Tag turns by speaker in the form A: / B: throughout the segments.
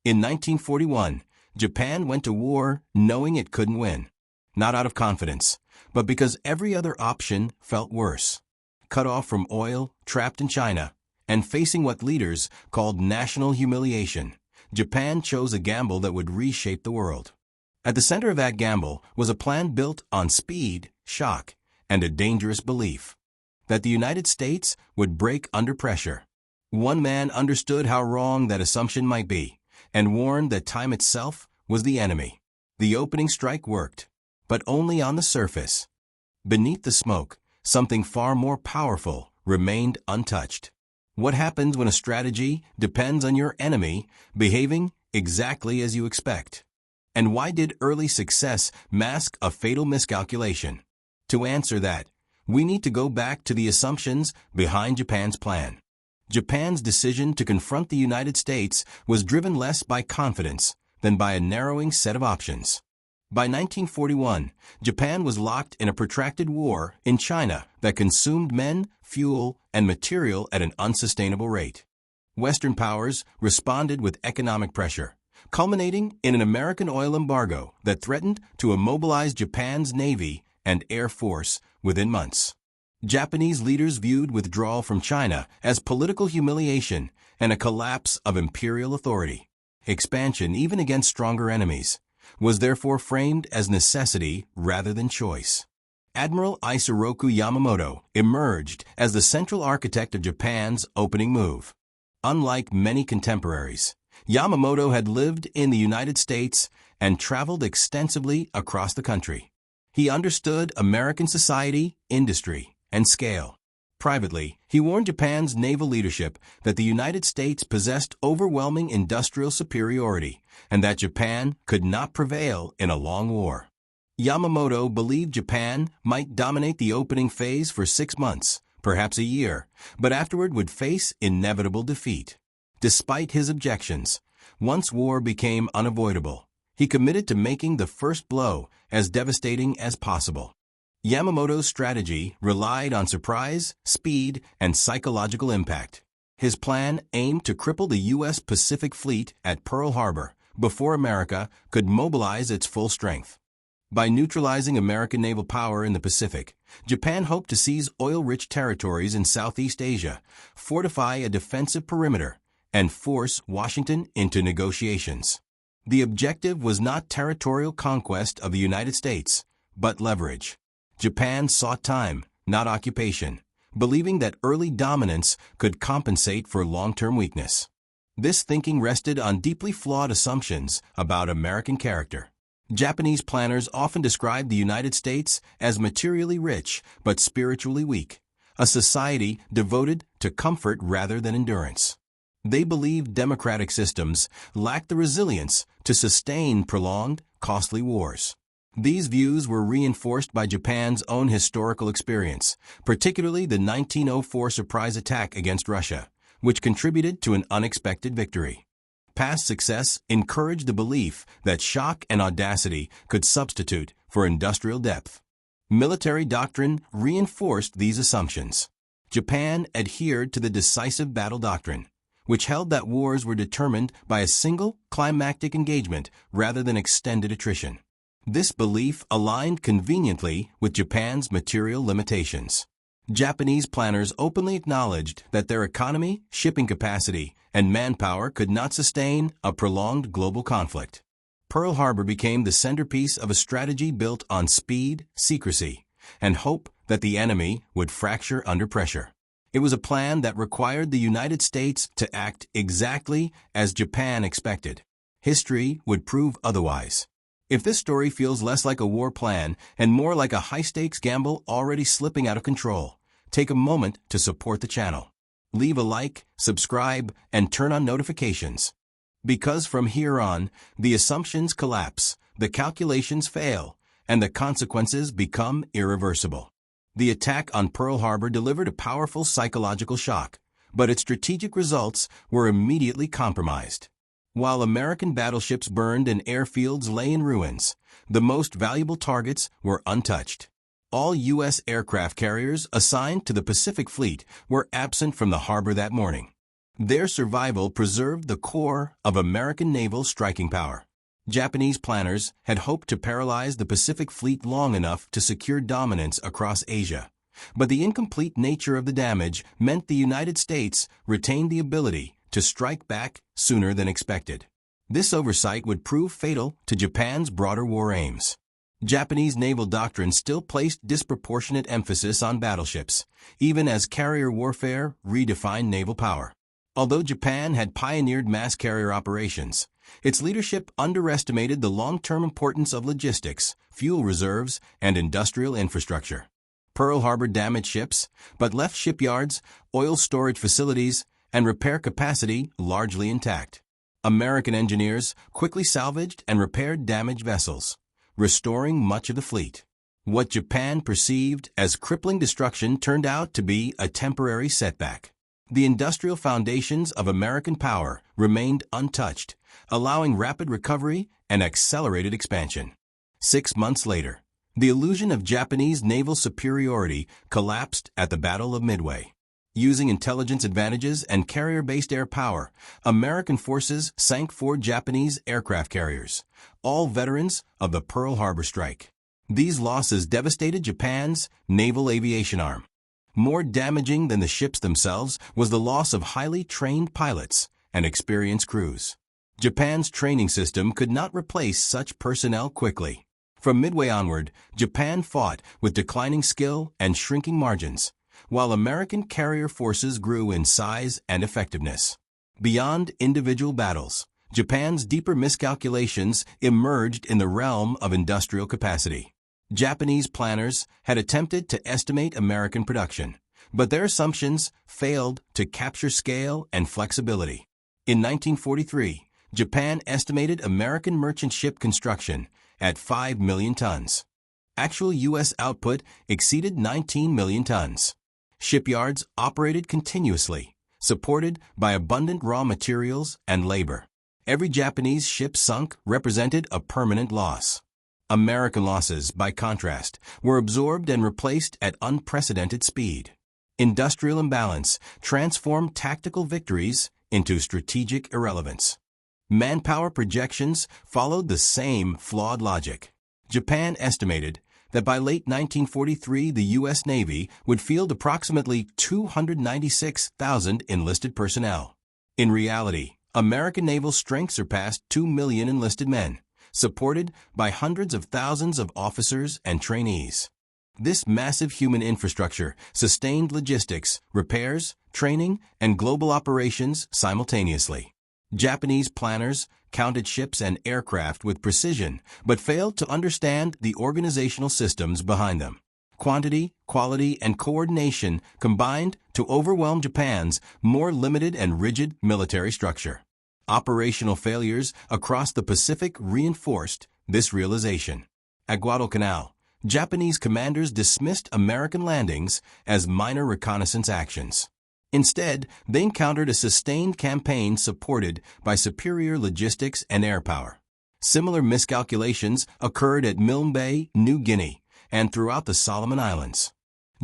A: In 1941, Japan went to war knowing it couldn't win. Not out of confidence, but because every other option felt worse. Cut off from oil, trapped in China, and facing what leaders called national humiliation, Japan chose a gamble that would reshape the world. At the center of that gamble was a plan built on speed, shock, and a dangerous belief that the United States would break under pressure. One man understood how wrong that assumption might be and warned that time itself was the enemy. The opening strike worked, but only on the surface. Beneath the smoke, something far more powerful remained untouched. What happens when a strategy depends on your enemy behaving exactly as you expect? And why did early success mask a fatal miscalculation? To answer that, we need to go back to the assumptions behind Japan's plan. Japan's decision to confront the United States was driven less by confidence than by a narrowing set of options. By 1941, Japan was locked in a protracted war in China that consumed men, fuel, and material at an unsustainable rate. Western powers responded with economic pressure, culminating in an American oil embargo that threatened to immobilize Japan's Navy and Air Force within months. Japanese leaders viewed withdrawal from China as political humiliation and a collapse of imperial authority. Expansion, even against stronger enemies, was therefore framed as necessity rather than choice. Admiral Isoroku Yamamoto emerged as the central architect of Japan's opening move. Unlike many contemporaries, Yamamoto had lived in the United States and traveled extensively across the country. He understood American society, industry, and scale. Privately, he warned Japan's naval leadership that the United States possessed overwhelming industrial superiority and that Japan could not prevail in a long war. Yamamoto believed Japan might dominate the opening phase for 6 months, perhaps a year, but afterward would face inevitable defeat. Despite his objections, once war became unavoidable, he committed to making the first blow as devastating as possible. Yamamoto's strategy relied on surprise, speed, and psychological impact. His plan aimed to cripple the U.S. Pacific Fleet at Pearl Harbor before America could mobilize its full strength. By neutralizing American naval power in the Pacific, Japan hoped to seize oil-rich territories in Southeast Asia, fortify a defensive perimeter, and force Washington into negotiations. The objective was not territorial conquest of the United States, but leverage. Japan sought time, not occupation, believing that early dominance could compensate for long-term weakness. This thinking rested on deeply flawed assumptions about American character. Japanese planners often described the United States as materially rich but spiritually weak, a society devoted to comfort rather than endurance. They believed democratic systems lacked the resilience to sustain prolonged, costly wars. These views were reinforced by Japan's own historical experience, particularly the 1904 surprise attack against Russia, which contributed to an unexpected victory. Past success encouraged the belief that shock and audacity could substitute for industrial depth. Military doctrine reinforced these assumptions. Japan adhered to the decisive battle doctrine, which held that wars were determined by a single climactic engagement rather than extended attrition. This belief aligned conveniently with Japan's material limitations. Japanese planners openly acknowledged that their economy, shipping capacity, and manpower could not sustain a prolonged global conflict. Pearl Harbor became the centerpiece of a strategy built on speed, secrecy, and hope that the enemy would fracture under pressure. It was a plan that required the United States to act exactly as Japan expected. History would prove otherwise. If this story feels less like a war plan and more like a high-stakes gamble already slipping out of control, take a moment to support the channel. Leave a like, subscribe, and turn on notifications. Because from here on, the assumptions collapse, the calculations fail, and the consequences become irreversible. The attack on Pearl Harbor delivered a powerful psychological shock, but its strategic results were immediately compromised. While American battleships burned and airfields lay in ruins, the most valuable targets were untouched. All U.S. aircraft carriers assigned to the Pacific Fleet were absent from the harbor that morning. Their survival preserved the core of American naval striking power. Japanese planners had hoped to paralyze the Pacific Fleet long enough to secure dominance across Asia. But the incomplete nature of the damage meant the United States retained the ability to strike back sooner than expected. This oversight would prove fatal to Japan's broader war aims. Japanese naval doctrine still placed disproportionate emphasis on battleships, even as carrier warfare redefined naval power. Although Japan had pioneered mass carrier operations, its leadership underestimated the long-term importance of logistics, fuel reserves, and industrial infrastructure. Pearl Harbor damaged ships, but left shipyards, oil storage facilities, and repair capacity largely intact. American engineers quickly salvaged and repaired damaged vessels, restoring much of the fleet. What Japan perceived as crippling destruction turned out to be a temporary setback. The industrial foundations of American power remained untouched, allowing rapid recovery and accelerated expansion. 6 months later, the illusion of Japanese naval superiority collapsed at the Battle of Midway. Using intelligence advantages and carrier-based air power, American forces sank 4 Japanese aircraft carriers, all veterans of the Pearl Harbor strike. These losses devastated Japan's naval aviation arm. More damaging than the ships themselves was the loss of highly trained pilots and experienced crews. Japan's training system could not replace such personnel quickly. From Midway onward, Japan fought with declining skill and shrinking margins, while American carrier forces grew in size and effectiveness. Beyond individual battles, Japan's deeper miscalculations emerged in the realm of industrial capacity. Japanese planners had attempted to estimate American production, but their assumptions failed to capture scale and flexibility. In 1943, Japan estimated American merchant ship construction at 5 million tons. Actual U.S. output exceeded 19 million tons. Shipyards operated continuously, supported by abundant raw materials and labor. Every Japanese ship sunk represented a permanent loss. American losses, by contrast, were absorbed and replaced at unprecedented speed. Industrial imbalance transformed tactical victories into strategic irrelevance. Manpower projections followed the same flawed logic. Japan estimated that by late 1943 the U.S. Navy would field approximately 296,000 enlisted personnel. In reality, American naval strength surpassed 2 million enlisted men, supported by hundreds of thousands of officers and trainees. This massive human infrastructure sustained logistics, repairs, training, and global operations simultaneously. Japanese planners counted ships and aircraft with precision, but failed to understand the organizational systems behind them. Quantity, quality, and coordination combined to overwhelm Japan's more limited and rigid military structure. Operational failures across the Pacific reinforced this realization. At Guadalcanal, Japanese commanders dismissed American landings as minor reconnaissance actions. Instead, they encountered a sustained campaign supported by superior logistics and air power. Similar miscalculations occurred at Milne Bay, New Guinea, and throughout the Solomon Islands.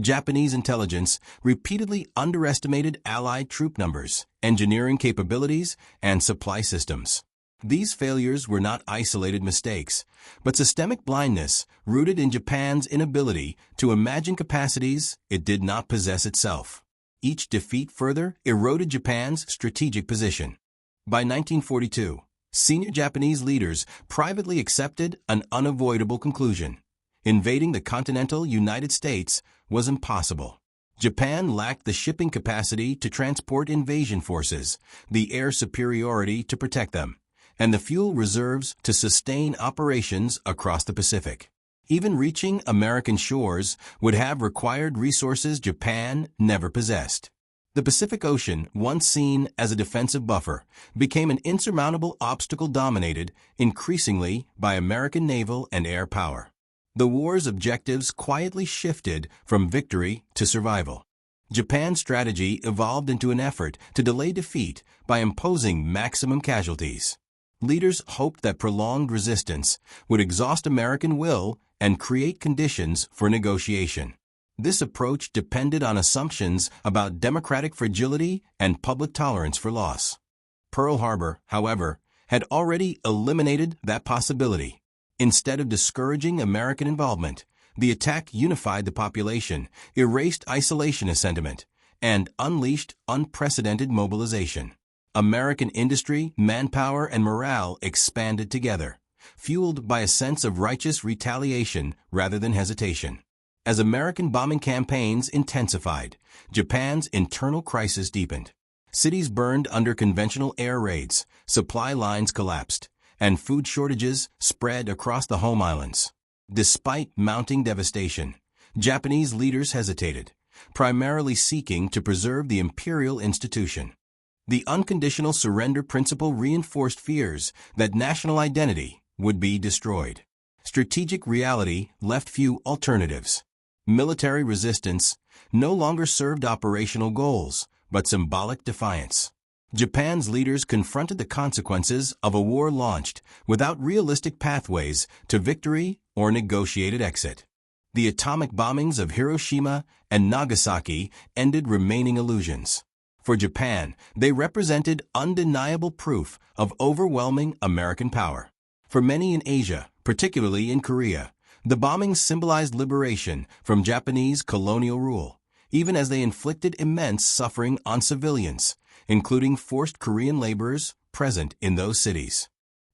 A: Japanese intelligence repeatedly underestimated Allied troop numbers, engineering capabilities, and supply systems. These failures were not isolated mistakes, but systemic blindness rooted in Japan's inability to imagine capacities it did not possess itself. Each defeat further eroded Japan's strategic position. By 1942, senior Japanese leaders privately accepted an unavoidable conclusion. Invading the continental United States was impossible. Japan lacked the shipping capacity to transport invasion forces, the air superiority to protect them, and the fuel reserves to sustain operations across the Pacific. Even reaching American shores would have required resources Japan never possessed. The Pacific Ocean, once seen as a defensive buffer, became an insurmountable obstacle dominated increasingly by American naval and air power. The war's objectives quietly shifted from victory to survival. Japan's strategy evolved into an effort to delay defeat by imposing maximum casualties. Leaders hoped that prolonged resistance would exhaust American will and create conditions for negotiation. This approach depended on assumptions about democratic fragility and public tolerance for loss. Pearl Harbor, however, had already eliminated that possibility. Instead of discouraging American involvement, the attack unified the population, erased isolationist sentiment, and unleashed unprecedented mobilization. American industry, manpower, and morale expanded together, fueled by a sense of righteous retaliation rather than hesitation. As American bombing campaigns intensified, Japan's internal crisis deepened. Cities burned under conventional air raids, supply lines collapsed, and food shortages spread across the home islands. Despite mounting devastation, Japanese leaders hesitated, primarily seeking to preserve the imperial institution. The unconditional surrender principle reinforced fears that national identity would be destroyed. Strategic reality left few alternatives. Military resistance no longer served operational goals, but symbolic defiance. Japan's leaders confronted the consequences of a war launched without realistic pathways to victory or negotiated exit. The atomic bombings of Hiroshima and Nagasaki ended remaining illusions. For Japan, they represented undeniable proof of overwhelming American power. For many in Asia, particularly in Korea, the bombings symbolized liberation from Japanese colonial rule, even as they inflicted immense suffering on civilians, including forced Korean laborers present in those cities.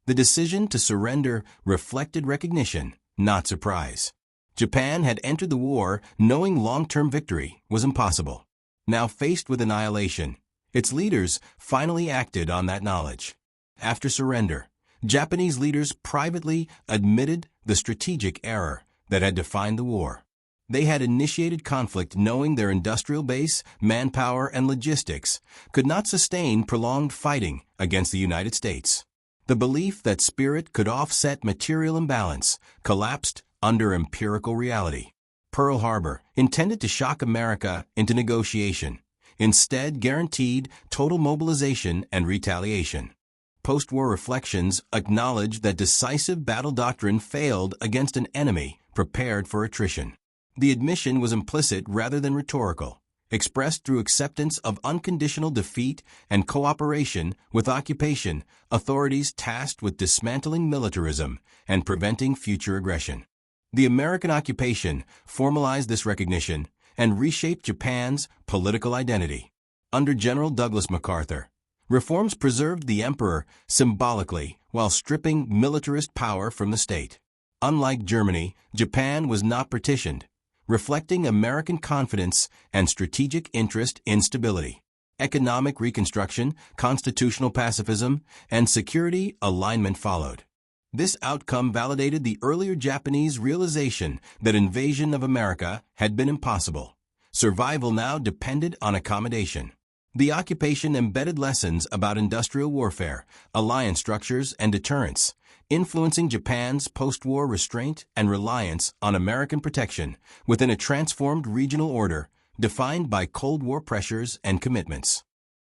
A: The decision to surrender reflected recognition, not surprise. Japan had entered the war knowing long-term victory was impossible. Now faced with annihilation, its leaders finally acted on that knowledge. After surrender, Japanese leaders privately admitted the strategic error that had defined the war. They had initiated conflict knowing their industrial base, manpower, and logistics could not sustain prolonged fighting against the United States. The belief that spirit could offset material imbalance collapsed under empirical reality. Pearl Harbor, intended to shock America into negotiation, instead guaranteed total mobilization and retaliation. Post-war reflections acknowledge that decisive battle doctrine failed against an enemy prepared for attrition. The admission was implicit rather than rhetorical, expressed through acceptance of unconditional defeat and cooperation with occupation authorities tasked with dismantling militarism and preventing future aggression. The American occupation formalized this recognition and reshaped Japan's political identity. Under General Douglas MacArthur, reforms preserved the emperor symbolically while stripping militarist power from the state. Unlike Germany, Japan was not partitioned, reflecting American confidence and strategic interest in stability. Economic reconstruction, constitutional pacifism, and security alignment followed. This outcome validated the earlier Japanese realization that invasion of America had been impossible. Survival now depended on accommodation. The occupation embedded lessons about industrial warfare, alliance structures, and deterrence, influencing Japan's post-war restraint and reliance on American protection within a transformed regional order defined by Cold War pressures and commitments.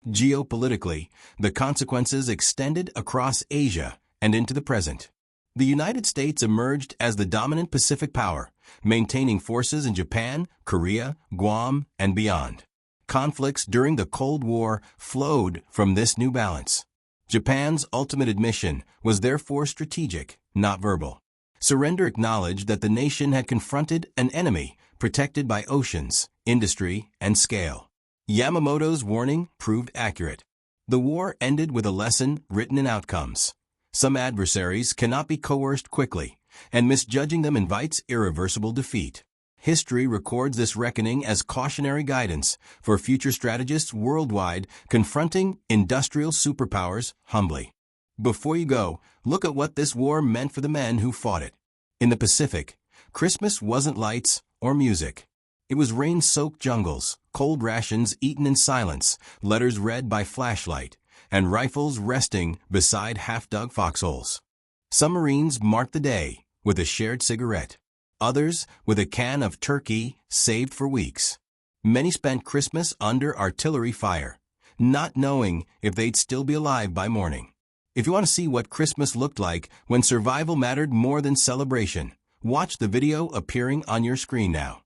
A: Geopolitically, the consequences extended across Asia and into the present. The United States emerged as the dominant Pacific power, maintaining forces in Japan, Korea, Guam, and beyond. Conflicts during the Cold War flowed from this new balance. Japan's ultimate admission was therefore strategic, not verbal. Surrender acknowledged that the nation had confronted an enemy protected by oceans, industry, and scale. Yamamoto's warning proved accurate. The war ended with a lesson written in outcomes. Some adversaries cannot be coerced quickly, and misjudging them invites irreversible defeat. History records this reckoning as cautionary guidance for future strategists worldwide confronting industrial superpowers humbly. Before you go, look at what this war meant for the men who fought it. In the Pacific, Christmas wasn't lights or music. It was rain-soaked jungles, cold rations eaten in silence, letters read by flashlight, and rifles resting beside half-dug foxholes. Some Marines marked the day with a shared cigarette. Others with a can of turkey saved for weeks. Many spent Christmas under artillery fire, not knowing if they'd still be alive by morning. If you want to see what Christmas looked like when survival mattered more than celebration, watch the video appearing on your screen now.